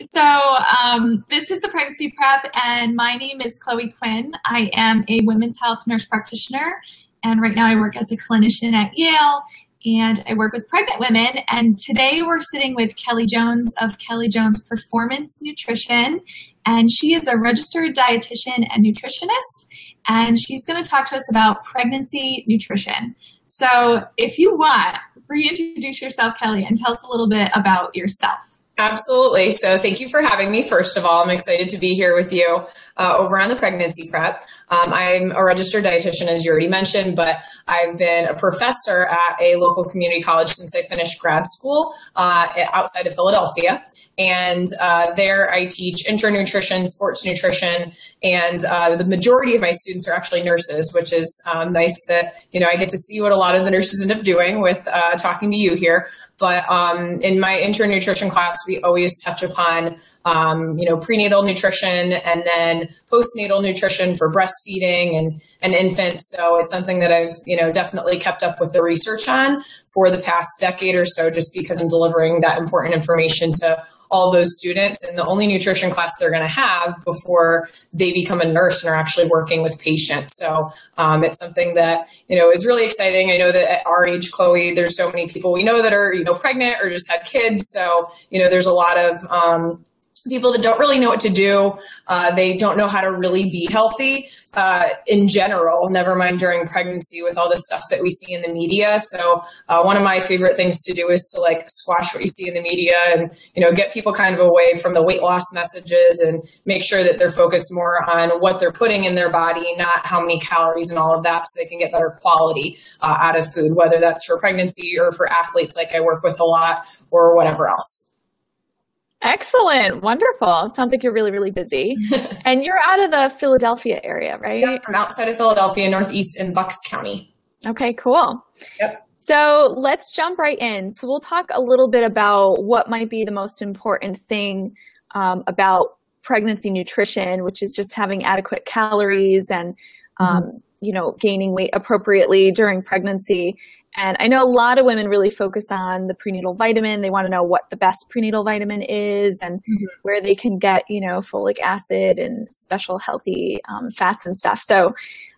This is the Pregnancy Prep, and my name is Chloe Quinn. I am a women's health nurse practitioner, and right now I work as a clinician at Yale, and I work with pregnant women. And today we're sitting with Kelly Jones of Kelly Jones Performance Nutrition, and she is a registered dietitian and nutritionist, and she's going to talk to us about pregnancy nutrition. So if you want, reintroduce yourself, Kelly, and tell us a little bit about yourself. Absolutely. So thank you for having me. First of all, I'm excited to be here with you over on the Pregnancy Prep. I'm a registered dietitian, as you already mentioned, but I've been a professor at a local community college since I finished grad school outside of Philadelphia. And there I teach intro nutrition, sports nutrition, and the majority of my students are actually nurses, which is nice that, I get to see what a lot of the nurses end up doing with talking to you here. But in my intro nutrition class, we always touch upon, prenatal nutrition and then postnatal nutrition for breastfeeding and infants. So it's something that I've, definitely kept up with the research on for the past decade or so, just because I'm delivering that important information to all those students, and the only nutrition class they're going to have before they become a nurse and are actually working with patients. So it's something that, is really exciting. I know that at our age, Chloe, there's so many people we know that are, pregnant or just had kids. So, there's a lot of people that don't really know what to do. They don't know how to really be healthy in general, never mind during pregnancy with all the stuff that we see in the media. So one of my favorite things to do is to squash what you see in the media and, get people kind of away from the weight loss messages and make sure that they're focused more on what they're putting in their body, not how many calories and all of that, so they can get better quality out of food, whether that's for pregnancy or for athletes like I work with a lot or whatever else. Excellent. Wonderful. It sounds like you're really, really busy. And you're out of the Philadelphia area, right? Yep, I'm outside of Philadelphia, Northeast in Bucks County. Okay, cool. Yep. So let's jump right in. So we'll talk a little bit about what might be the most important thing about pregnancy nutrition, which is just having adequate calories and, gaining weight appropriately during pregnancy. And I know a lot of women really focus on the prenatal vitamin. They want to know what the best prenatal vitamin is and where they can get, folic acid and special healthy fats and stuff. So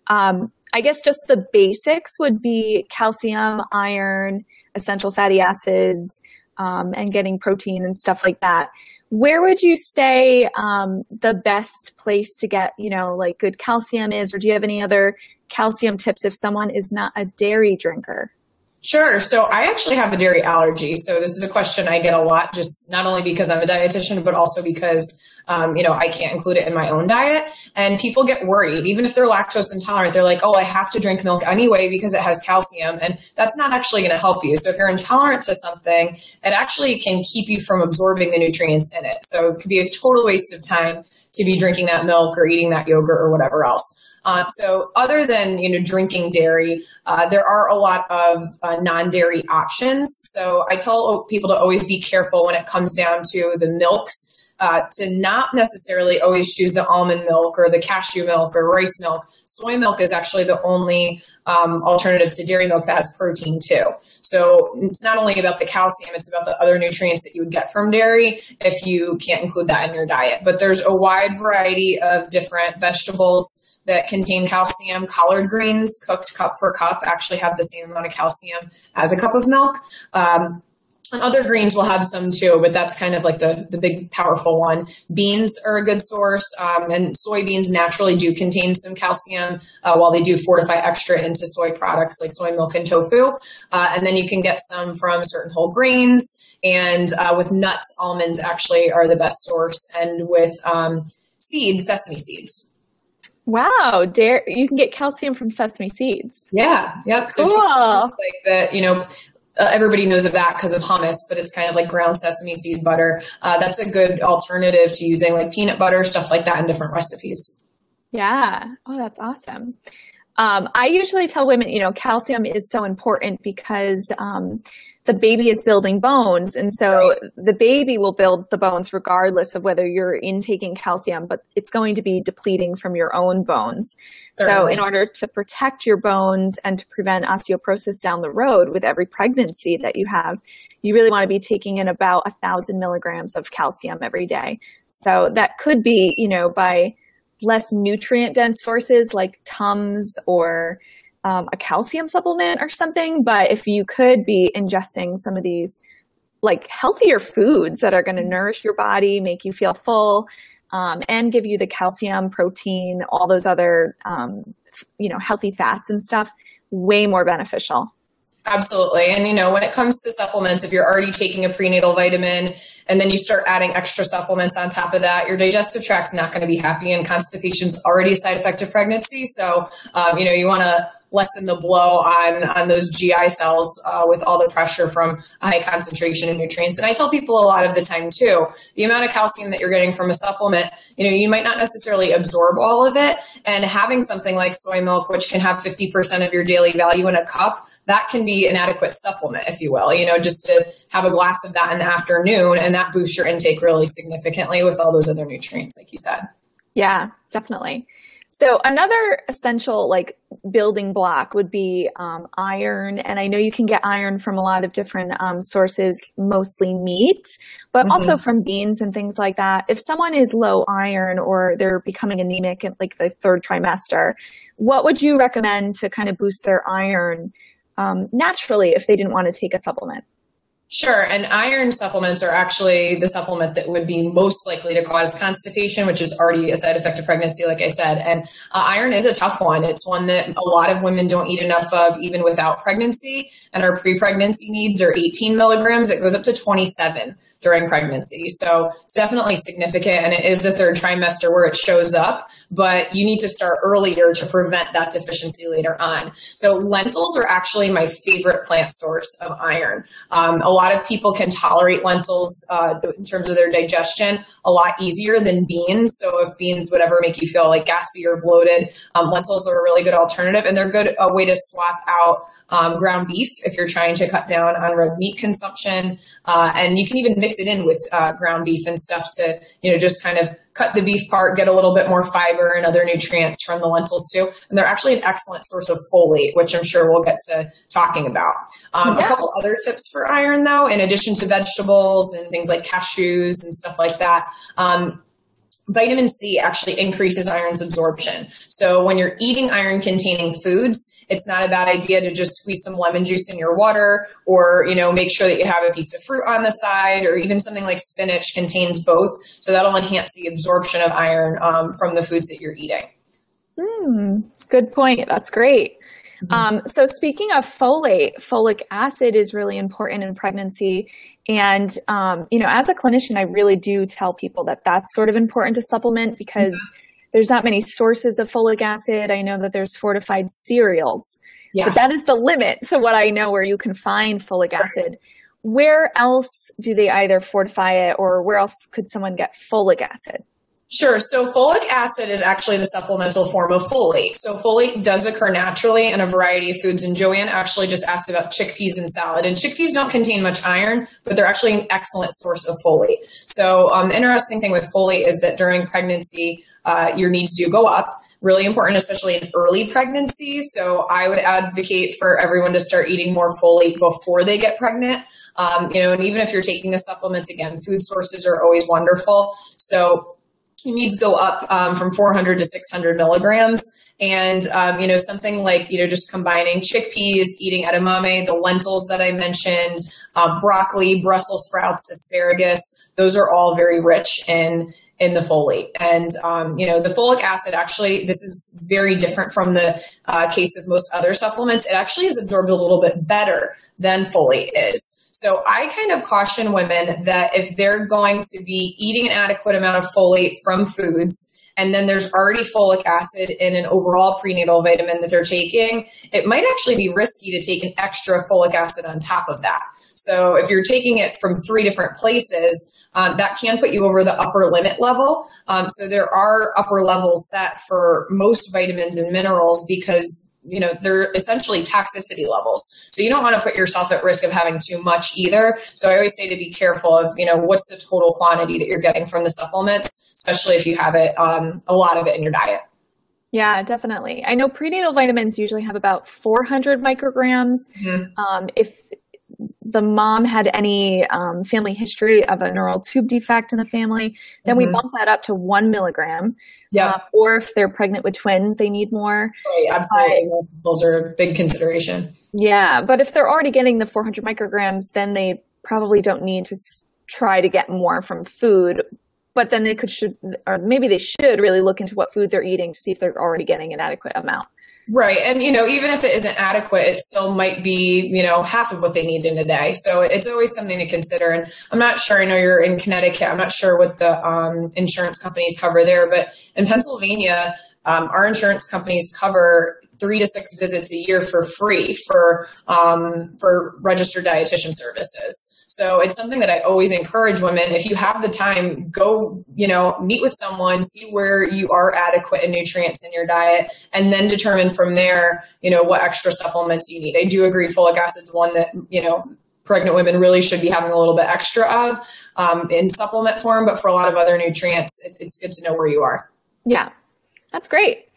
I guess just the basics would be calcium, iron, essential fatty acids, and getting protein and stuff like that. Where would you say the best place to get, good calcium is, or do you have any other calcium tips if someone is not a dairy drinker? Sure. So I actually have a dairy allergy. So this is a question I get a lot, just not only because I'm a dietitian, but also because, I can't include it in my own diet. And people get worried, even if they're lactose intolerant, they're like, oh, I have to drink milk anyway because it has calcium. And that's not actually going to help you. So if you're intolerant to something, it actually can keep you from absorbing the nutrients in it. So it could be a total waste of time to be drinking that milk or eating that yogurt or whatever else. So other than, drinking dairy, there are a lot of non-dairy options. So I tell people to always be careful when it comes down to the milks, to not necessarily always choose the almond milk or the cashew milk or rice milk. Soy milk is actually the only alternative to dairy milk that has protein too. So it's not only about the calcium, it's about the other nutrients that you would get from dairy if you can't include that in your diet. But there's a wide variety of different vegetables that contain calcium. Collard greens, cooked cup for cup, actually have the same amount of calcium as a cup of milk. And other greens will have some too, but that's kind of like the big powerful one. Beans are a good source, and soybeans naturally do contain some calcium, while they do fortify extra into soy products like soy milk and tofu. And then you can get some from certain whole grains, and with nuts, almonds actually are the best source, and with seeds, sesame seeds. Wow, you can get calcium from sesame seeds. Yeah, yep. Cool. So like everybody knows of that because of hummus, but it's kind of like ground sesame seed butter. That's a good alternative to using like peanut butter, stuff like that in different recipes. Yeah. Oh, that's awesome. I usually tell women, calcium is so important because the baby is building bones. And so the baby will build the bones regardless of whether you're intaking calcium, but it's going to be depleting from your own bones. So in order to protect your bones and to prevent osteoporosis down the road with every pregnancy that you have, you really want to be taking in about 1,000 milligrams of calcium every day. So that could be, by less nutrient dense sources like Tums or a calcium supplement or something. But if you could be ingesting some of these like healthier foods that are going to nourish your body, make you feel full, and give you the calcium, protein, all those other, healthy fats and stuff, way more beneficial. Absolutely. And, when it comes to supplements, if you're already taking a prenatal vitamin and then you start adding extra supplements on top of that, your digestive tract's not going to be happy, and constipation's already a side effect of pregnancy. So, you want to lessen the blow on those GI cells with all the pressure from a high concentration of nutrients. And I tell people a lot of the time too, the amount of calcium that you're getting from a supplement, you might not necessarily absorb all of it. And having something like soy milk, which can have 50% of your daily value in a cup, that can be an adequate supplement, if you will, just to have a glass of that in the afternoon, and that boosts your intake really significantly with all those other nutrients, like you said. Yeah, definitely. So another essential building block would be iron. And I know you can get iron from a lot of different sources, mostly meat, but also from beans and things like that. If someone is low iron or they're becoming anemic in the third trimester, what would you recommend to kind of boost their iron naturally if they didn't want to take a supplement? Sure. And iron supplements are actually the supplement that would be most likely to cause constipation, which is already a side effect of pregnancy, like I said. And iron is a tough one. It's one that a lot of women don't eat enough of even without pregnancy. And our pre-pregnancy needs are 18 milligrams. It goes up to 27 during pregnancy. So it's definitely significant, and it is the third trimester where it shows up, but you need to start earlier to prevent that deficiency later on. So lentils are actually my favorite plant source of iron. A lot of people can tolerate lentils in terms of their digestion a lot easier than beans. So if beans would ever make you feel like gassy or bloated, lentils are a really good alternative, and they're a good way to swap out ground beef if you're trying to cut down on red meat consumption. And you can even mix it in with ground beef and stuff to, just kind of cut the beef part, get a little bit more fiber and other nutrients from the lentils too. And they're actually an excellent source of folate, which I'm sure we'll get to talking about. A couple other tips for iron though, in addition to vegetables and things like cashews and stuff like that, vitamin C actually increases iron's absorption. So when you're eating iron-containing foods, it's not a bad idea to just squeeze some lemon juice in your water, or, make sure that you have a piece of fruit on the side, or even something like spinach contains both. So that'll enhance the absorption of iron from the foods that you're eating. Good point. That's great. So speaking of folate, folic acid is really important in pregnancy. And, as a clinician, I really do tell people that that's sort of important to supplement because there's not many sources of folic acid. I know that there's fortified cereals, but that is the limit to what I know where you can find folic acid. Where else do they either fortify it, or where else could someone get folic acid? Sure. So folic acid is actually the supplemental form of folate. So folate does occur naturally in a variety of foods. And Joanne actually just asked about chickpeas and salad. And chickpeas don't contain much iron, but they're actually an excellent source of folate. So the interesting thing with folate is that during pregnancy, your needs do go up. Really important, especially in early pregnancy. So I would advocate for everyone to start eating more folate before they get pregnant. And even if you're taking the supplements, again, food sources are always wonderful. So your needs go up from 400 to 600 milligrams. And, something like, just combining chickpeas, eating edamame, the lentils that I mentioned, broccoli, Brussels sprouts, asparagus, those are all very rich in the folate. And, the folic acid, actually, this is very different from the case of most other supplements. It actually is absorbed a little bit better than folate is. So I kind of caution women that if they're going to be eating an adequate amount of folate from foods, and then there's already folic acid in an overall prenatal vitamin that they're taking, it might actually be risky to take an extra folic acid on top of that. So if you're taking it from 3 different places, that can put you over the upper limit level. So there are upper levels set for most vitamins and minerals because they're essentially toxicity levels. So you don't want to put yourself at risk of having too much either. So I always say to be careful of, what's the total quantity that you're getting from the supplements, especially if you have it, a lot of it in your diet. Yeah, definitely. I know prenatal vitamins usually have about 400 micrograms. If the mom had any family history of a neural tube defect in the family, then we bump that up to 1 milligram. Yeah. Or if they're pregnant with twins, they need more. Right, absolutely. Multiples are a big consideration. Yeah, but if they're already getting the 400 micrograms, then they probably don't need to try to get more from food. But then they should really look into what food they're eating to see if they're already getting an adequate amount. Right. And, even if it isn't adequate, it still might be, half of what they need in a day. So it's always something to consider. And I'm not sure, I know you're in Connecticut. I'm not sure what the insurance companies cover there, but in Pennsylvania, our insurance companies cover 3 to 6 visits a year for free for registered dietitian services. So it's something that I always encourage women. If you have the time, go, meet with someone, see where you are adequate in nutrients in your diet, and then determine from there, what extra supplements you need. I do agree folic acid is one that, pregnant women really should be having a little bit extra of in supplement form. But for a lot of other nutrients, it's good to know where you are. Yeah, that's great.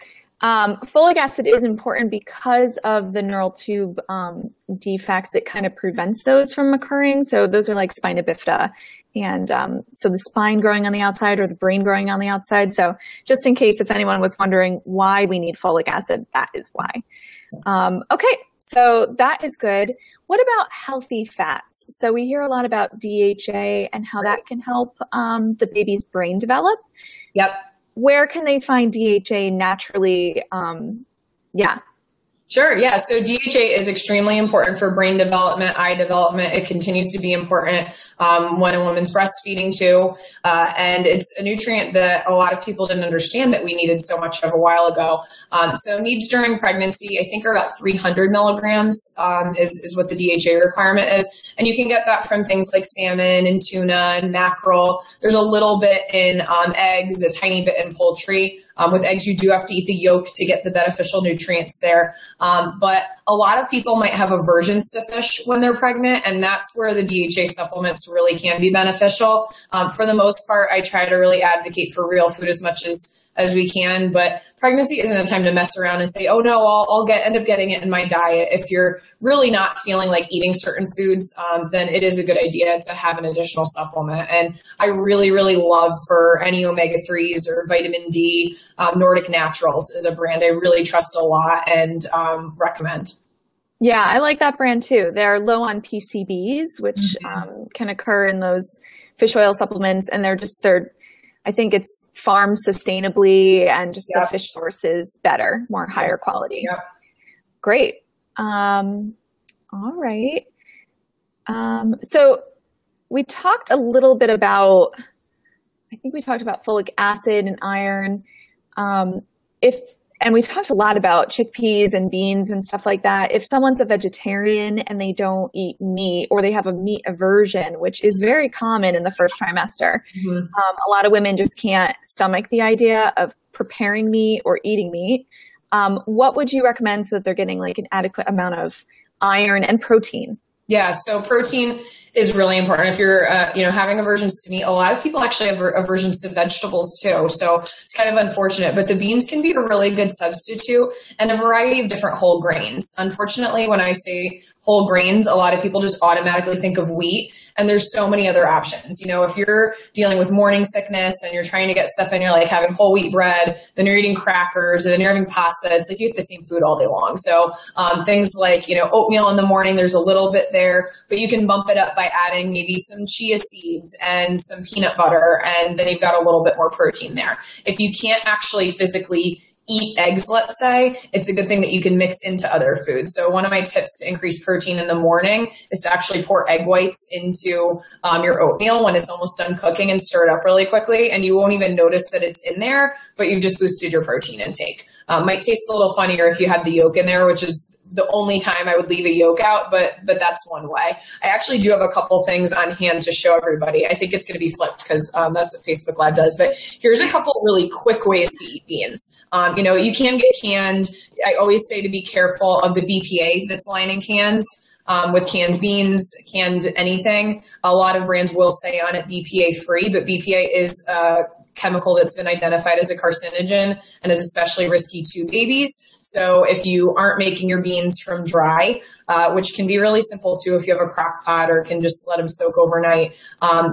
Folic acid is important because of the neural tube defects. It kind of prevents those from occurring. So those are like spina bifida. And so the spine growing on the outside or the brain growing on the outside. So just in case if anyone was wondering why we need folic acid, that is why. Okay, so that is good. What about healthy fats? So we hear a lot about DHA and how that can help the baby's brain develop. Yep. Where can they find DHA naturally? Sure. Yeah. So DHA is extremely important for brain development, eye development. It continues to be important when a woman's breastfeeding too. And it's a nutrient that a lot of people didn't understand that we needed so much of a while ago. So needs during pregnancy, I think are about 300 milligrams is what the DHA requirement is. And you can get that from things like salmon and tuna and mackerel. There's a little bit in eggs, a tiny bit in poultry. With eggs, you do have to eat the yolk to get the beneficial nutrients there. But a lot of people might have aversions to fish when they're pregnant, and that's where the DHA supplements really can be beneficial. For the most part, I try to really advocate for real food as much as we can, but pregnancy isn't a time to mess around and say, oh no, I'll end up getting it in my diet. If you're really not feeling like eating certain foods, then it is a good idea to have an additional supplement. And I really, really love for any omega-3s or vitamin D, Nordic Naturals is a brand I really trust a lot and recommend. Yeah, I like that brand too. They're low on PCBs, which can occur in those fish oil supplements, and they're I think it's farmed sustainably and just the fish source is better, more higher quality. Yep. Great. All right. So we talked a little bit about, I think we talked about folic acid and iron. And we talked a lot about chickpeas and beans and stuff like that. If someone's a vegetarian and they don't eat meat or they have a meat aversion, which is very common in the first trimester, a lot of women just can't stomach the idea of preparing meat or eating meat. What would you recommend so that they're getting like an adequate amount of iron and protein? Yeah, so protein is really important. If you're, having aversions to meat, a lot of people actually have aversions to vegetables too. So it's kind of unfortunate, but the beans can be a really good substitute and a variety of different whole grains. Unfortunately, when I say whole grains, a lot of people just automatically think of wheat, and there's so many other options. If you're dealing with morning sickness and you're trying to get stuff in, you're like having whole wheat bread, then you're eating crackers, and then you're having pasta. It's like you eat the same food all day long. So things like, oatmeal in the morning, there's a little bit there, but you can bump it up by adding maybe some chia seeds and some peanut butter, and then you've got a little bit more protein there. If you can't actually physically eat eggs, let's say, it's a good thing that you can mix into other foods. So one of my tips to increase protein in the morning is to actually pour egg whites into your oatmeal when it's almost done cooking and stir it up really quickly. And you won't even notice that it's in there, but you've just boosted your protein intake. Might taste a little funnier if you had the yolk in there, which is the only time I would leave a yolk out, but that's one way. I actually do have a couple things on hand to show everybody. I think it's going to be flipped because that's what Facebook Live does. But here's a couple really quick ways to eat beans. You can get canned. I always say to be careful of the BPA that's lining cans. With canned beans, canned anything. A lot of brands will say on it BPA free, but BPA is a chemical that's been identified as a carcinogen and is especially risky to babies. So if you aren't making your beans from dry, which can be really simple too if you have a crock pot or can just let them soak overnight,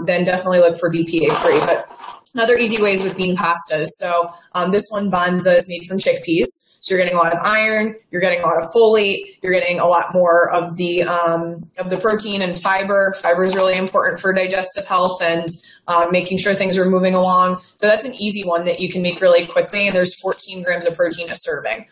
then definitely look for BPA free. But another easy way is with bean pastas. So this one, Banza, is made from chickpeas. So you're getting a lot of iron, you're getting a lot of folate, you're getting a lot more of the protein and fiber. Fiber is really important for digestive health and making sure things are moving along. So that's an easy one that you can make really quickly. And there's 14 grams of protein a serving.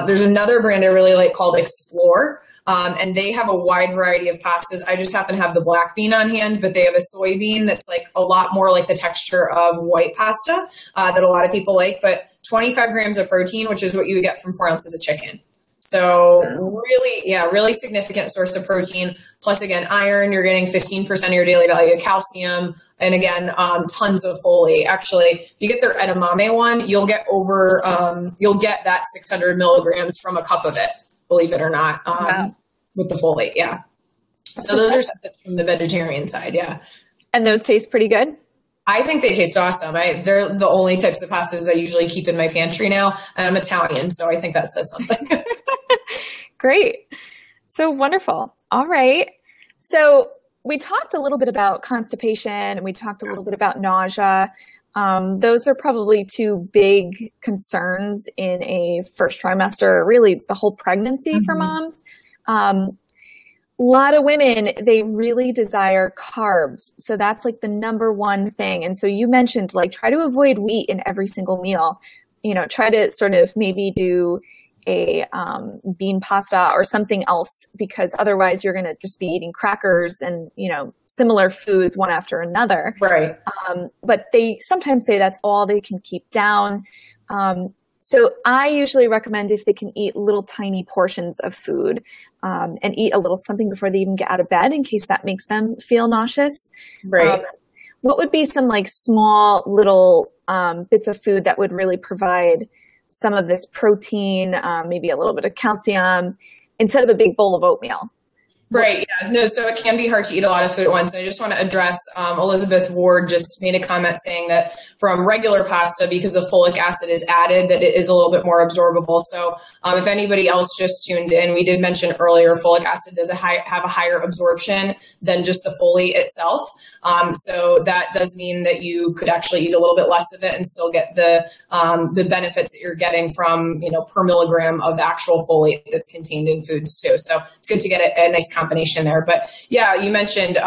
There's another brand I really like called Explore. And they have a wide variety of pastas. I just happen to have the black bean on hand, but they have a soybean that's like a lot more like the texture of white pasta that a lot of people like, but 25 grams of protein, which is what you would get from 4 ounces of chicken. So really significant source of protein. Plus, again, iron, you're getting 15% of your daily value of calcium. And again, tons of folate. Actually, if you get their edamame one, you'll get that 600 milligrams from a cup of it, believe it or not, with the folate. Yeah. So those are from the vegetarian side. Yeah. And those taste pretty good? I think they taste awesome. They're the only types of pastas I usually keep in my pantry now. And I'm Italian, so I think that says something. Great. So wonderful. All right. So we talked a little bit about constipation and we talked a little bit about nausea. Those are probably two big concerns in a first trimester, really the whole pregnancy for moms. A lot of women, they really desire carbs. So that's like the number one thing. And so you mentioned like try to avoid wheat in every single meal. Try to sort of maybe do a bean pasta or something else, because otherwise you're going to just be eating crackers and, similar foods one after another. Right. But they sometimes say that's all they can keep down. So I usually recommend if they can eat little tiny portions of food and eat a little something before they even get out of bed in case that makes them feel nauseous. Right. What would be some like small little bits of food that would really provide some of this protein, maybe a little bit of calcium instead of a big bowl of oatmeal? Right. Yeah. No, so it can be hard to eat a lot of food at once. And I just want to address Elizabeth Ward just made a comment saying that from regular pasta, because the folic acid is added, that it is a little bit more absorbable. So if anybody else just tuned in, we did mention earlier folic acid does have a higher absorption than just the folate itself. So that does mean that you could actually eat a little bit less of it and still get the benefits that you're getting from, per milligram of the actual folate that's contained in foods too. So it's good to get a nice combination there. But yeah, you mentioned,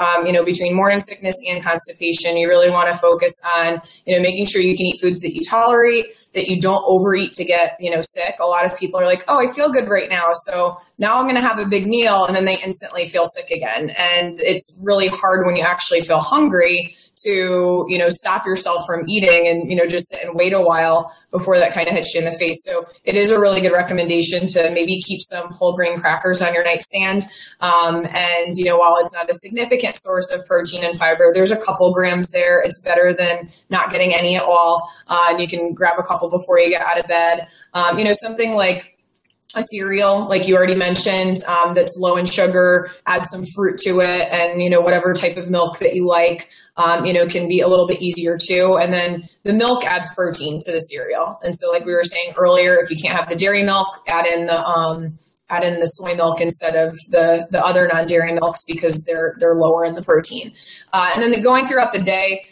between morning sickness and constipation, you really want to focus on, making sure you can eat foods that you tolerate, that you don't overeat to get, sick. A lot of people are like, oh, I feel good right now, so now I'm going to have a big meal, and then they instantly feel sick again. And it's really hard when you actually feel hungry to, stop yourself from eating and, just sit and wait a while before that kind of hits you in the face. So it is a really good recommendation to maybe keep some whole grain crackers on your nightstand. And, while it's not a significant source of protein and fiber, there's a couple grams there. It's better than not getting any at all. And you can grab a couple before you get out of bed. Something like a cereal, like you already mentioned, that's low in sugar, add some fruit to it, and, whatever type of milk that you like, can be a little bit easier too. And then the milk adds protein to the cereal. And so like we were saying earlier, if you can't have the dairy milk, add in the soy milk instead of the other non-dairy milks, because they're lower in the protein. And then going throughout the day,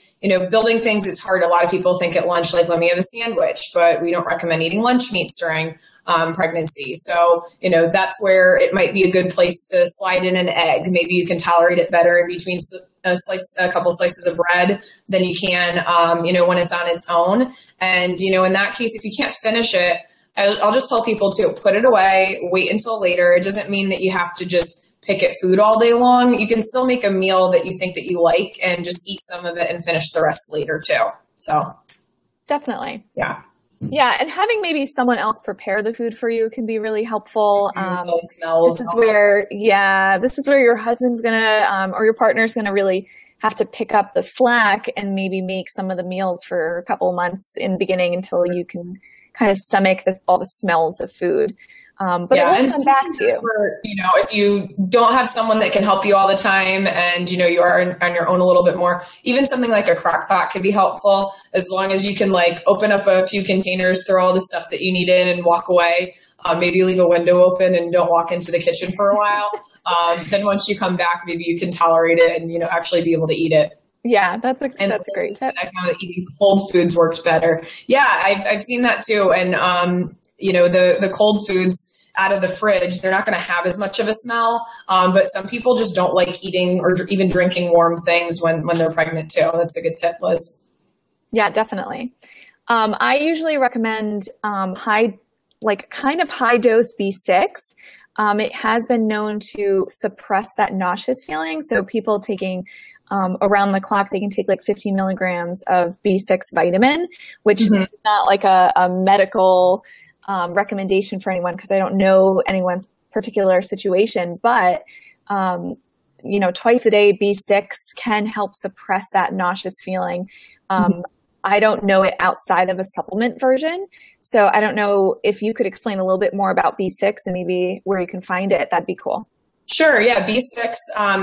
building things is hard. A lot of people think at lunch, like, let me have a sandwich, but we don't recommend eating lunch meats during pregnancy. So, that's where it might be a good place to slide in an egg. Maybe you can tolerate it better in between a couple slices of bread than you can, when it's on its own. And, in that case, if you can't finish it, I'll just tell people to put it away, wait until later. It doesn't mean that you have to just pick at food all day long. You can still make a meal that you think that you like and just eat some of it and finish the rest later too. So definitely. Yeah. Yeah, and having maybe someone else prepare the food for you can be really helpful. Those smells. This is where your husband's gonna, or your partner's gonna really have to pick up the slack and maybe make some of the meals for a couple of months in the beginning until you can kind of stomach all the smells of food. But it will come back to you. If you don't have someone that can help you all the time and, you are on your own a little bit more, even something like a crock pot could be helpful as long as you can open up a few containers, throw all the stuff that you need in and walk away. Maybe leave a window open and don't walk into the kitchen for a while. Then once you come back, maybe you can tolerate it and, actually be able to eat it. Yeah, that's a great tip. I found that eating cold foods works better. Yeah, I've seen that too. And, the cold foods out of the fridge, they're not going to have as much of a smell. But some people just don't like eating or even drinking warm things when they're pregnant too. That's a good tip, Liz. Yeah, definitely. I usually recommend high dose B6. It has been known to suppress that nauseous feeling. So people taking around the clock, they can take 50 milligrams of B6 vitamin, which is not a medical recommendation for anyone because I don't know anyone's particular situation, but twice a day B6 can help suppress that nauseous feeling. I don't know it outside of a supplement version, so I don't know if you could explain a little bit more about B6 and maybe where you can find it. That'd be cool. Sure. Yeah. B6,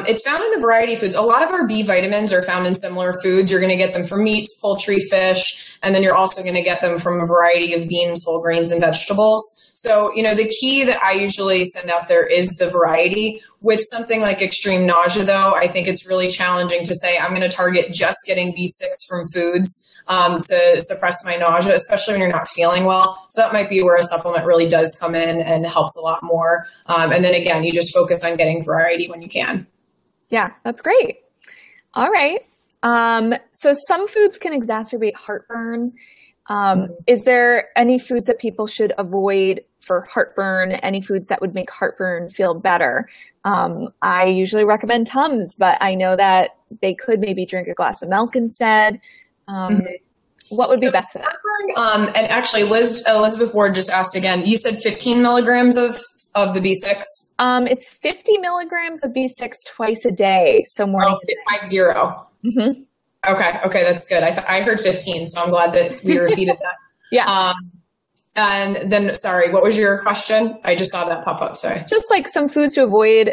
it's found in a variety of foods. A lot of our B vitamins are found in similar foods. You're going to get them from meats, poultry, fish, and then you're also going to get them from a variety of beans, whole grains, and vegetables. So, the key that I usually send out there is the variety. With something like extreme nausea, though, I think it's really challenging to say I'm going to target just getting B6 from foods to suppress my nausea, especially when you're not feeling well. So that might be where a supplement really does come in and helps a lot more. And then again, you just focus on getting variety when you can. Yeah, that's great. All right. So some foods can exacerbate heartburn. Is there any foods that people should avoid for heartburn? Any foods that would make heartburn feel better? I usually recommend Tums, but I know that they could maybe drink a glass of milk instead. What would be best for that? And actually, Elizabeth Ward just asked again, you said 15 milligrams of the B6? It's 50 milligrams of B6 twice a day. So morning. 50. Okay, that's good. I heard 15, so I'm glad that we repeated that. Yeah. And then, sorry, what was your question? I just saw that pop up. Sorry. Just some foods to avoid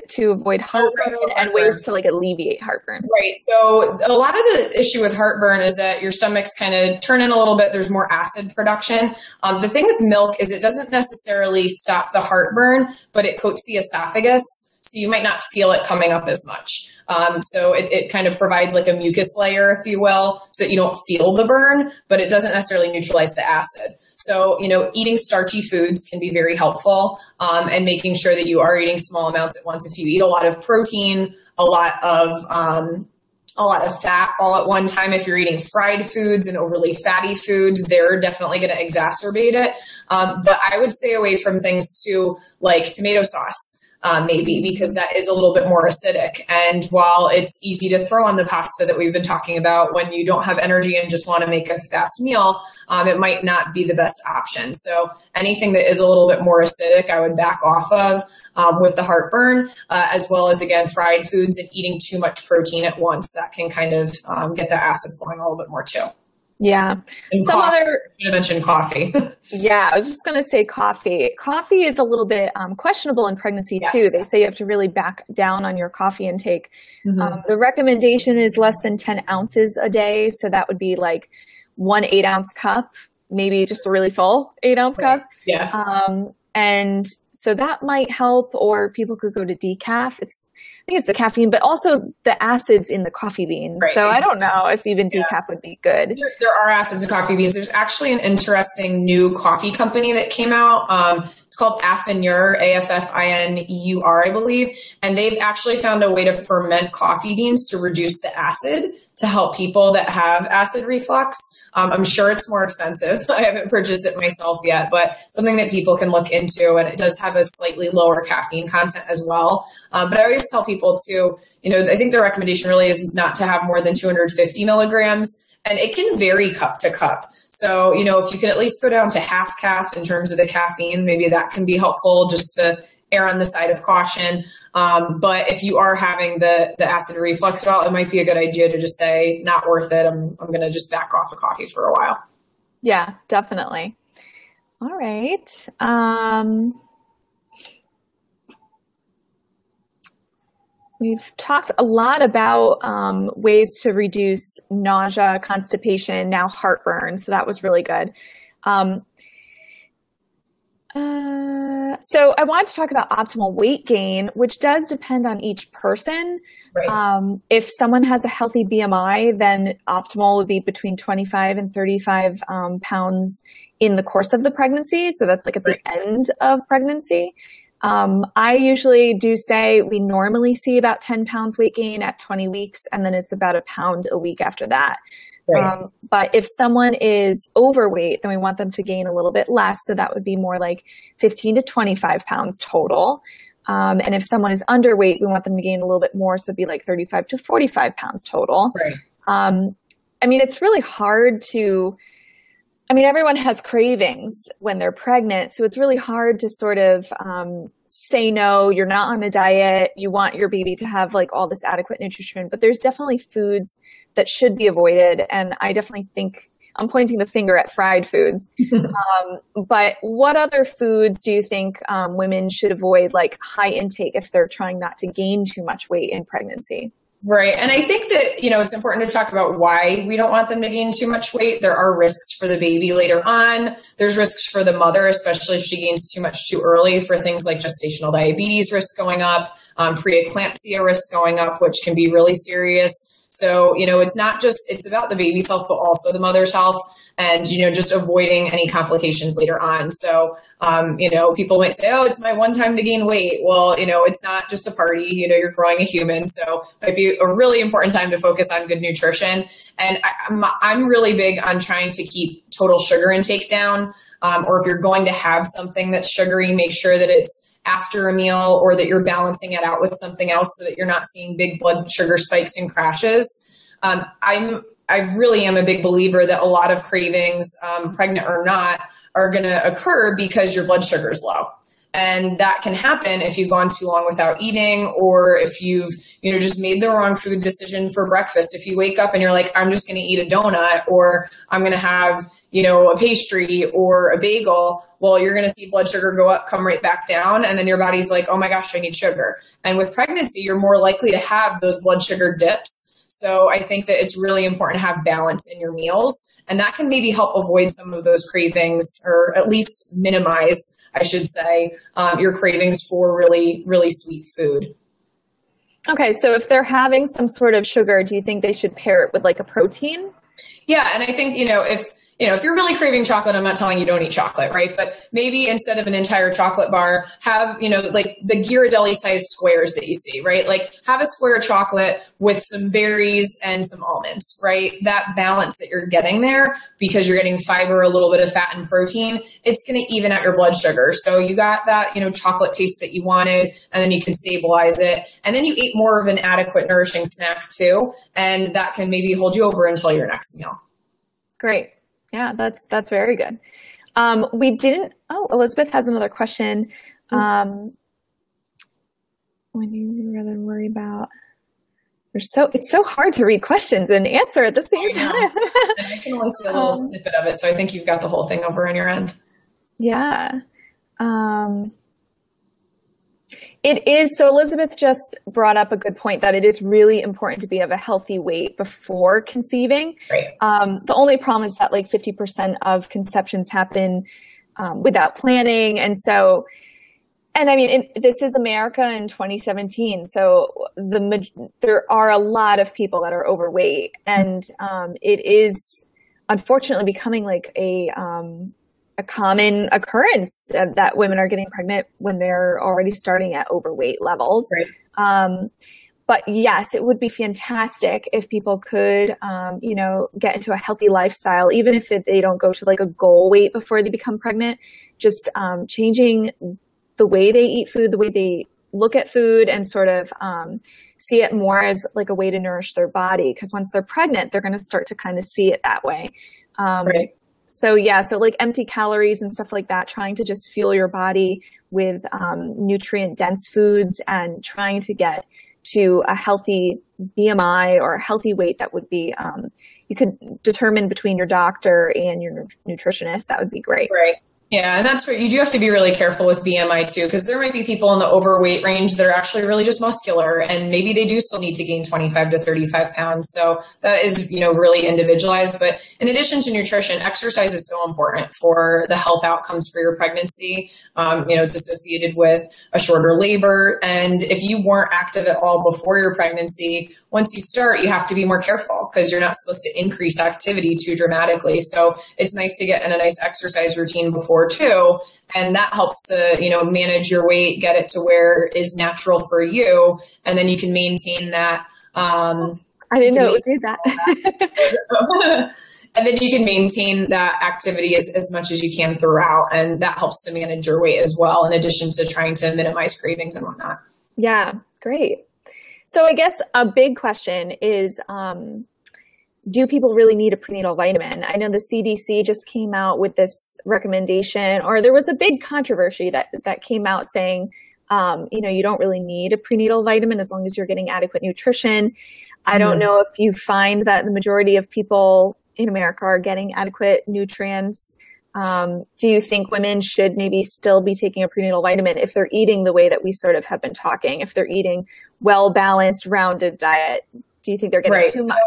heartburn and ways to alleviate heartburn. Right. So a lot of the issue with heartburn is that your stomach's kind of turn in a little bit. There's more acid production. The thing with milk is it doesn't necessarily stop the heartburn, but it coats the esophagus. So you might not feel it coming up as much. So it kind of provides a mucus layer, if you will, so that you don't feel the burn, but it doesn't necessarily neutralize the acid. So, eating starchy foods can be very helpful, and making sure that you are eating small amounts at once. If you eat a lot of protein, a lot of fat all at one time, if you're eating fried foods and overly fatty foods, they're definitely going to exacerbate it. But I would stay away from things too, like tomato sauce. Maybe because that is a little bit more acidic. And while it's easy to throw on the pasta that we've been talking about when you don't have energy and just want to make a fast meal, it might not be the best option. So anything that is a little bit more acidic, I would back off of with the heartburn, as well as, again, fried foods and eating too much protein at once. That can kind of get the acid flowing a little bit more too. Yeah. You mentioned coffee. Yeah, I was just going to say coffee. Coffee is a little bit questionable in pregnancy too. They say you have to really back down on your coffee intake. The recommendation is less than 10 ounces a day. So that would be 1 8-ounce cup, maybe just a really full 8-ounce cup. Yeah. And so that might help, or people could go to decaf. I think it's the caffeine, but also the acids in the coffee beans. Right. So I don't know if even decaf would be good. There are acids in coffee beans. There's actually an interesting new coffee company that came out. It's called Affineur, Affineur, I believe. And they've actually found a way to ferment coffee beans to reduce the acid to help people that have acid reflux. I'm sure it's more expensive. I haven't purchased it myself yet, but something that people can look into, and it does have a slightly lower caffeine content as well. But I always tell people to, I think the recommendation really is not to have more than 250 milligrams. and it can vary cup to cup. So, if you can at least go down to half calf in terms of the caffeine, maybe that can be helpful just to err on the side of caution. But if you are having the acid reflux at all, it might be a good idea to just say, not worth it. I'm going to just back off of coffee for a while. Yeah, definitely. All right. We've talked a lot about ways to reduce nausea, constipation, now heartburn. So that was really good. So I want to talk about optimal weight gain, which does depend on each person. Right. If someone has a healthy BMI, then optimal would be between 25 and 35 pounds in the course of the pregnancy. So that's like at the end of pregnancy. I usually do say we normally see about 10 pounds weight gain at 20 weeks, and then it's about a pound a week after that. Right. But if someone is overweight, then we want them to gain a little bit less. So that would be more like 15 to 25 pounds total. And if someone is underweight, we want them to gain a little bit more. So it'd be like 35 to 45 pounds total. Right. It's really hard to, everyone has cravings when they're pregnant. So it's really hard to sort of say no, you're not on a diet. You want your baby to have like all this adequate nutrition, but there's definitely foods that should be avoided. And I definitely think I'm pointing the finger at fried foods. But what other foods do you think women should avoid, like high intake, if they're trying not to gain too much weight in pregnancy? Right. And I think that, it's important to talk about why we don't want them to gain too much weight. There are risks for the baby later on. There's risks for the mother, especially if she gains too much too early, for things like gestational diabetes risk going up, preeclampsia risk going up, which can be really serious. So, it's about the baby's health, but also the mother's health, and, just avoiding any complications later on. So, people might say, oh, it's my one time to gain weight. Well, it's not just a party, you're growing a human. So it might be a really important time to focus on good nutrition. And I'm really big on trying to keep total sugar intake down. Or if you're going to have something that's sugary, make sure that it's after a meal, or that you're balancing it out with something else so that you're not seeing big blood sugar spikes and crashes. I really am a big believer that a lot of cravings, pregnant or not, are going to occur because your blood sugar is low. And that can happen if you've gone too long without eating, or if you've, just made the wrong food decision for breakfast. If you wake up and you're like, I'm just going to eat a donut, or I'm going to have, a pastry or a bagel, well, you're going to see blood sugar go up, come right back down. And then your body's like, oh my gosh, I need sugar. And with pregnancy, you're more likely to have those blood sugar dips. So I think that it's really important to have balance in your meals. And that can maybe help avoid some of those cravings, or at least minimize, I should say, your cravings for really, really sweet food. Okay, so if they're having some sort of sugar, do you think they should pair it with like a protein? Yeah, and I think, if you're really craving chocolate, I'm not telling you don't eat chocolate, right? But maybe instead of an entire chocolate bar, have, like the Ghirardelli sized squares that you see, right? Like have a square of chocolate with some berries and some almonds, right? That balance that you're getting there, because you're getting fiber, a little bit of fat and protein, it's going to even out your blood sugar. So you got that, chocolate taste that you wanted, and then you can stabilize it. And then you ate more of an adequate nourishing snack too. And that can maybe hold you over until your next meal. Great. Yeah, that's very good. Elizabeth has another question. What do you rather worry about? It's so hard to read questions and answer at the same time. And I can only see a little snippet of it, so I think you've got the whole thing over on your end. Yeah. It is. So Elizabeth just brought up a good point that it is really important to be of a healthy weight before conceiving. Right. The only problem is that like 50% of conceptions happen without planning. And so, this is America in 2017. So there are a lot of people that are overweight, and it is unfortunately becoming like a common occurrence that women are getting pregnant when they're already starting at overweight levels. Right. But yes, it would be fantastic if people could, get into a healthy lifestyle, even if they don't go to like a goal weight before they become pregnant. Just changing the way they eat food, the way they look at food and sort of see it more as like a way to nourish their body. Because once they're pregnant, they're going to start to kind of see it that way. Right. So yeah, so like empty calories and stuff like that, trying to just fuel your body with nutrient dense foods and trying to get to a healthy BMI or a healthy weight that would be, you could determine between your doctor and your nutritionist. That would be great. Right. Yeah, and that's where you do have to be really careful with BMI too, because there might be people in the overweight range that are actually really just muscular, and maybe they do still need to gain 25 to 35 pounds. So that is, really individualized. But in addition to nutrition, exercise is so important for the health outcomes for your pregnancy, it's associated with a shorter labor. And if you weren't active at all before your pregnancy, once you start, you have to be more careful because you're not supposed to increase activity too dramatically. So it's nice to get in a nice exercise routine before too. And that helps to, manage your weight, get it to where is natural for you. And then you can maintain that. I didn't know it would do that. And then you can maintain that activity as much as you can throughout. And that helps to manage your weight as well, in addition to trying to minimize cravings and whatnot. Yeah, great. So I guess a big question is, do people really need a prenatal vitamin? I know the CDC just came out with this recommendation, or there was a big controversy that came out saying, you don't really need a prenatal vitamin as long as you're getting adequate nutrition. I don't know if you find that the majority of people in America are getting adequate nutrients. Do you think women should maybe still be taking a prenatal vitamin if they're eating the way that we sort of have been talking, if they're eating well-balanced, rounded diet? Do you think they're getting too much?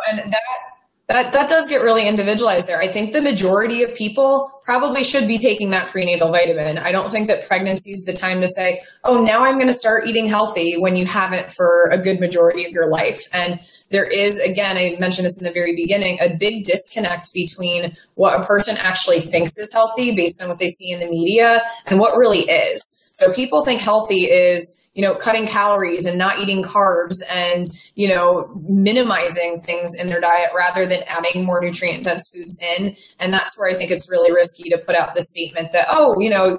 And that does get really individualized there. I think the majority of people probably should be taking that prenatal vitamin. I don't think that pregnancy is the time to say, oh, now I'm going to start eating healthy when you haven't for a good majority of your life. And there is, again, I mentioned this in the very beginning, a big disconnect between what a person actually thinks is healthy based on what they see in the media and what really is. So people think healthy is, cutting calories and not eating carbs and, minimizing things in their diet rather than adding more nutrient dense foods in. And that's where I think it's really risky to put out the statement that,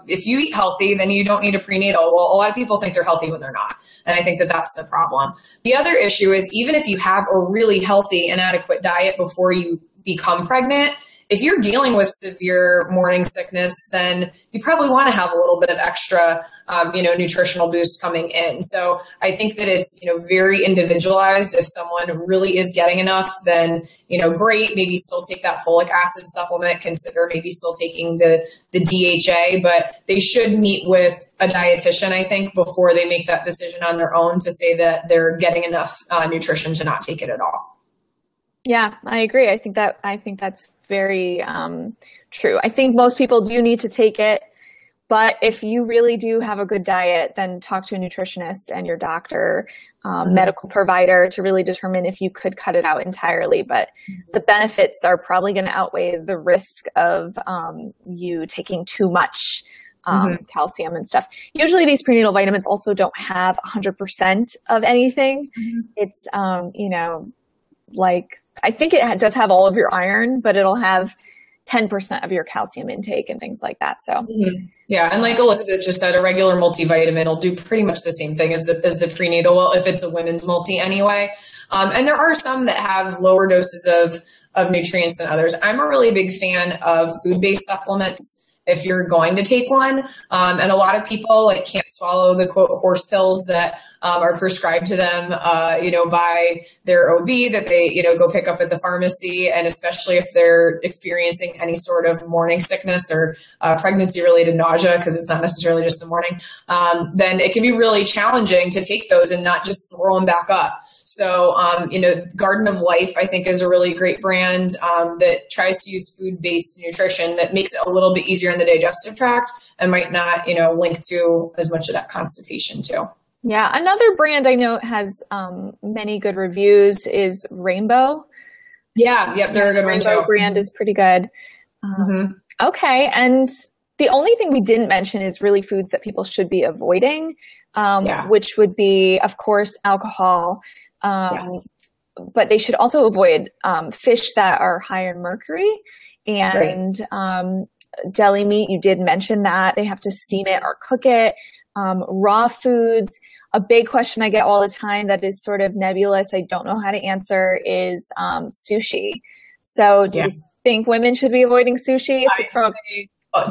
if you eat healthy, then you don't need a prenatal. Well, a lot of people think they're healthy when they're not. And I think that that's the problem. The other issue is even if you have a really healthy and adequate diet before you become pregnant, if you're dealing with severe morning sickness, then you probably want to have a little bit of extra, nutritional boost coming in. So I think that it's, very individualized. If someone really is getting enough, then, great, maybe still take that folic acid supplement, consider maybe still taking the DHA, but they should meet with a dietitian, I think, before they make that decision on their own to say that they're getting enough nutrition to not take it at all. Yeah, I agree. I think that's very true. I think most people do need to take it, but if you really do have a good diet, then talk to a nutritionist and your doctor, medical provider to really determine if you could cut it out entirely. But the benefits are probably going to outweigh the risk of you taking too much calcium and stuff. Usually these prenatal vitamins also don't have 100% of anything. It's, I think it does have all of your iron, but it'll have 10% of your calcium intake and things like that. So yeah. And like Elizabeth just said, a regular multivitamin will do pretty much the same thing as the prenatal, if it's a women's multi anyway. And there are some that have lower doses of nutrients than others. I'm a really big fan of food-based supplements if you're going to take one. And a lot of people can't swallow the quote horse pills that are prescribed to them, by their OB that they, go pick up at the pharmacy. And especially if they're experiencing any sort of morning sickness or pregnancy related nausea, because it's not necessarily just the morning, then it can be really challenging to take those and not just throw them back up. So, Garden of Life, I think, is a really great brand that tries to use food-based nutrition that makes it a little bit easier in the digestive tract and might not, link to as much of that constipation too. Yeah. Another brand I know has many good reviews is Rainbow. Yeah. Yep. They're a good one too. Rainbow brand is pretty good. Okay. And the only thing we didn't mention is really foods that people should be avoiding, which would be, of course, alcohol. Yes. But they should also avoid fish that are high in mercury and deli meat. You did mention that they have to steam it or cook it. Raw foods. a big question I get all the time that is sort of nebulous, I don't know how to answer, is sushi. So do you think women should be avoiding sushi?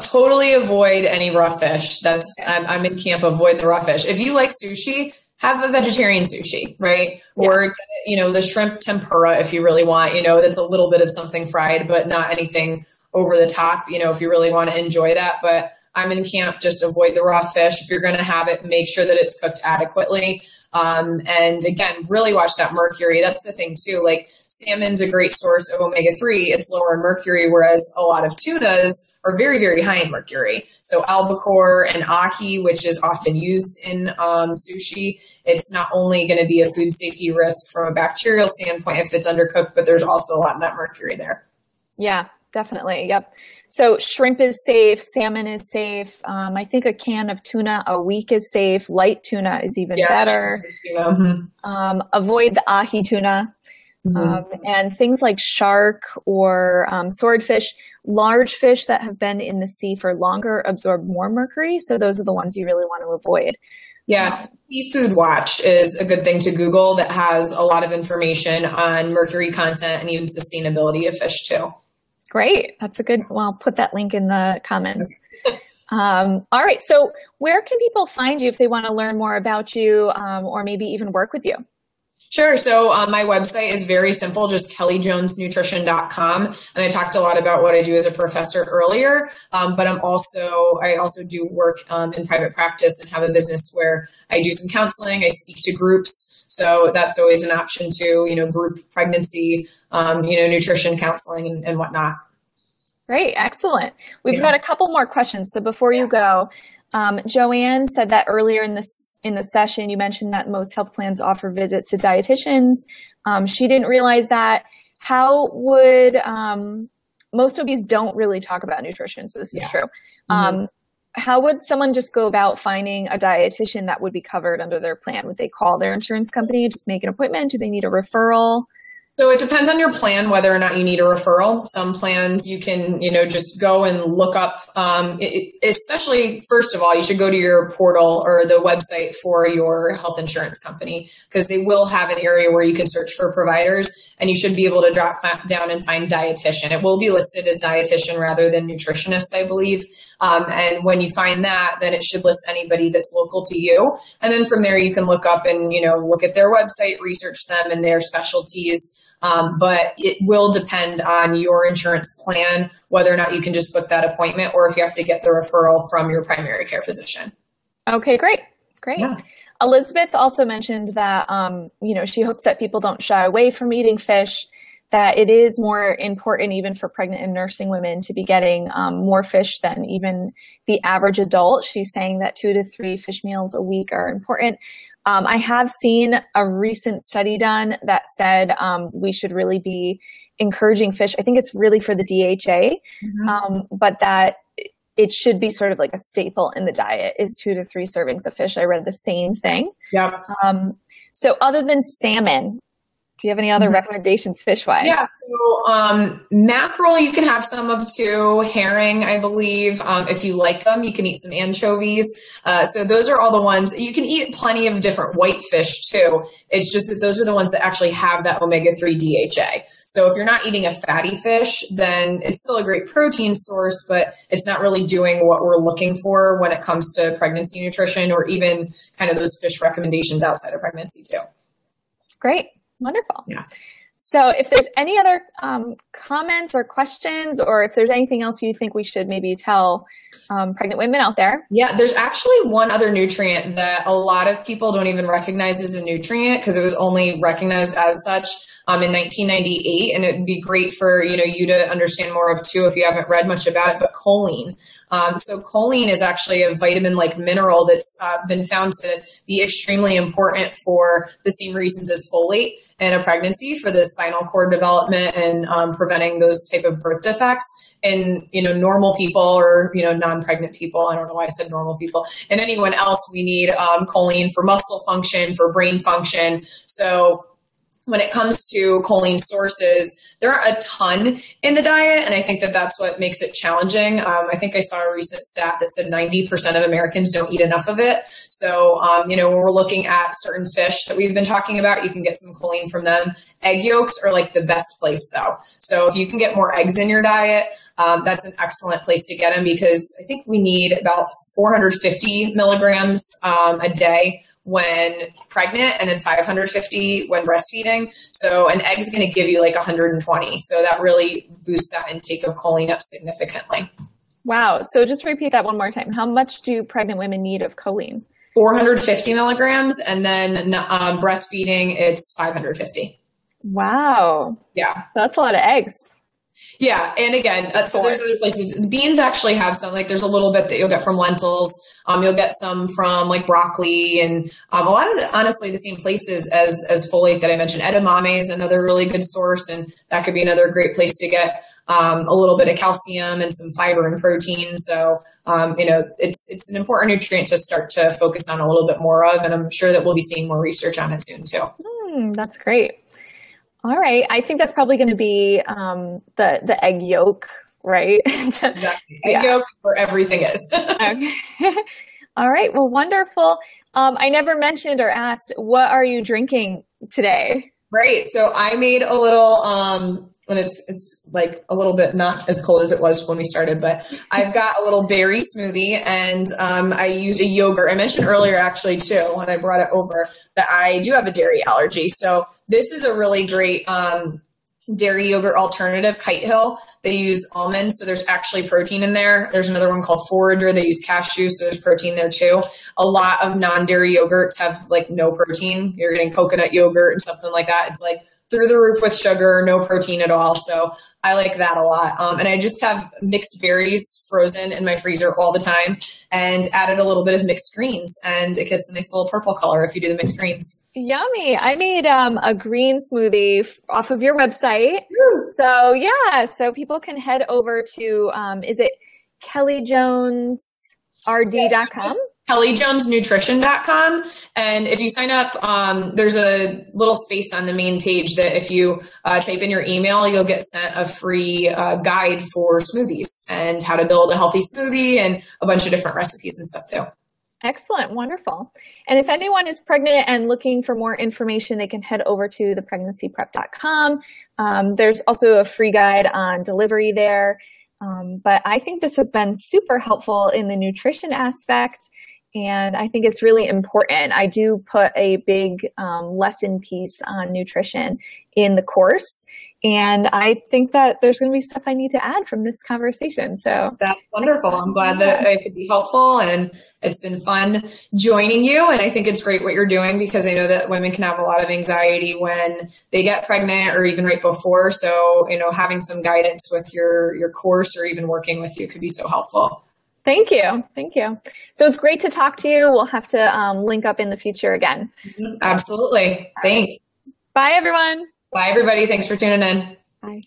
Totally avoid any raw fish. I'm in camp, avoid the raw fish. If you like sushi, have a vegetarian sushi, right? Yeah. Or, the shrimp tempura if you really want, that's a little bit of something fried, but not anything over the top, if you really want to enjoy that. But I'm in camp, just avoid the raw fish. If you're going to have it, make sure that it's cooked adequately. And again, really watch that mercury. That's the thing too. Like salmon's a great source of omega-3. It's lower in mercury, whereas a lot of tunas are very, very high in mercury. So albacore and ahi, which is often used in sushi, it's not only going to be a food safety risk from a bacterial standpoint if it's undercooked, but there's also a lot of that mercury there. Yeah, definitely. Yep. So shrimp is safe. Salmon is safe. I think a can of tuna a week is safe. Light tuna is even better. Avoid the ahi tuna. And things like shark or swordfish, large fish that have been in the sea for longer absorb more mercury. So those are the ones you really want to avoid. Yeah. Seafood Watch is a good thing to Google that has a lot of information on mercury content and even sustainability of fish too. Great. That's a good, well, I'll put that link in the comments. All right. So where can people find you if they want to learn more about you or maybe even work with you? Sure. So my website is very simple, just kellyjonesnutrition.com. And I talked a lot about what I do as a professor earlier, but I also do work in private practice and have a business where I do some counseling. I speak to groups. So that's always an option too, group pregnancy, nutrition counseling and whatnot. Great. Excellent. We've got a couple more questions. So before you go, Joanne said that earlier in the session, you mentioned that most health plans offer visits to dietitians. She didn't realize that. How would, most OBs don't really talk about nutrition, so this is true. How would someone just go about finding a dietitian that would be covered under their plan? Would they call their insurance company, just make an appointment? Do they need a referral? So it depends on your plan, whether or not you need a referral. Some plans you can, just go and look up, especially, first of all, you should go to your portal or the website for your health insurance company, because they will have an area where you can search for providers and you should be able to drop down and find dietitian. It will be listed as dietitian rather than nutritionist, I believe. And when you find that, then it should list anybody that's local to you. And then from there, you can look up and, look at their website, research them and their specialties. But it will depend on your insurance plan, whether or not you can just book that appointment or if you have to get the referral from your primary care physician. Okay, great. Yeah. Elizabeth also mentioned that, she hopes that people don't shy away from eating fish, that it is more important even for pregnant and nursing women to be getting more fish than even the average adult. She's saying that 2 to 3 fish meals a week are important. I have seen a recent study done that said we should really be encouraging fish. I think it's really for the DHA, but that it should be sort of like a staple in the diet is 2 to 3 servings of fish. I read the same thing. Yep. So other than salmon, do you have any other recommendations fish-wise? Yeah, so mackerel, you can have some of too. Herring, I believe. If you like them, you can eat some anchovies. So those are all the ones. You can eat plenty of different white fish too. It's just that those are the ones that actually have that omega-3 DHA. So if you're not eating a fatty fish, then it's still a great protein source, but it's not really doing what we're looking for when it comes to pregnancy nutrition or even kind of those fish recommendations outside of pregnancy too. Great. Wonderful. Yeah. So if there's any other comments or questions, or if there's anything else you think we should maybe tell pregnant women out there. Yeah, there's actually one other nutrient that a lot of people don't even recognize as a nutrient because it was only recognized as such in 1998. And it'd be great for you to understand more of too if you haven't read much about it, but choline. So choline is actually a vitamin-like mineral that's been found to be extremely important for the same reasons as folate in a pregnancy for the spinal cord development and preventing those type of birth defects in, normal people or, non-pregnant people. I don't know why I said normal people. And anyone else, we need choline for muscle function, for brain function. So when it comes to choline sources, there aren't a ton in the diet, and I think that that's what makes it challenging. I think I saw a recent stat that said 90% of Americans don't eat enough of it. So, when we're looking at certain fish that we've been talking about, you can get some choline from them. Egg yolks are like the best place though. So if you can get more eggs in your diet, that's an excellent place to get them, because I think we need about 450 milligrams a day when pregnant, and then 550 when breastfeeding. So an egg's going to give you like 120. So that really boosts that intake of choline up significantly. Wow. So just repeat that one more time. How much do pregnant women need of choline? 450 milligrams, and then breastfeeding, it's 550. Wow. Yeah. That's a lot of eggs. Yeah. And again, so there's other places. Beans actually have some, like there's a little bit that you'll get from lentils. You'll get some from like broccoli, and a lot of honestly the same places as folate that I mentioned. Edamame is another really good source, and that could be another great place to get a little bit of calcium and some fiber and protein. So, it's an important nutrient to start to focus on a little bit more of, and I'm sure that we'll be seeing more research on it soon too. That's great. All right. I think that's probably going to be the egg yolk, right? Exactly. Egg yolk, where everything is. Okay. All right. Well, wonderful. I never mentioned or asked, what are you drinking today? Right. So I made a little, when it's like a little bit not as cold as it was when we started, but I've got a little berry smoothie, and I used a yogurt. I mentioned earlier actually too, when I brought it over, that I do have a dairy allergy. So this is a really great dairy yogurt alternative, Kite Hill. They use almonds, so there's actually protein in there. There's another one called Forager. They use cashews, so there's protein there too. A lot of non-dairy yogurts have like no protein. You're getting coconut yogurt and something like that. It's like through the roof with sugar, no protein at all. So I like that a lot. And I just have mixed berries frozen in my freezer all the time, and added a little bit of mixed greens, and it gets a nice little purple color if you do the mixed greens. Yummy. I made a green smoothie off of your website. So yeah, so people can head over to, is it KellyJonesRD.com? Yes. KellyJonesNutrition.com. And if you sign up, there's a little space on the main page that if you type in your email, you'll get sent a free guide for smoothies and how to build a healthy smoothie, and a bunch of different recipes and stuff too. Excellent. Wonderful. And if anyone is pregnant and looking for more information, they can head over to thepregnancyprep.com. There's also a free guide on delivery there. But I think this has been super helpful in the nutrition aspect, and I think it's really important. I do put a big lesson piece on nutrition in the course, and I think that there's going to be stuff I need to add from this conversation. So that's wonderful. I'm glad that I could be helpful, and it's been fun joining you. And I think it's great what you're doing, because I know that women can have a lot of anxiety when they get pregnant or even right before. So, having some guidance with your course or even working with you could be so helpful. Thank you. Thank you. So it's great to talk to you. We'll have to link up in the future again. Absolutely. Thanks. Bye, everyone. Bye, everybody. Thanks for tuning in. Bye.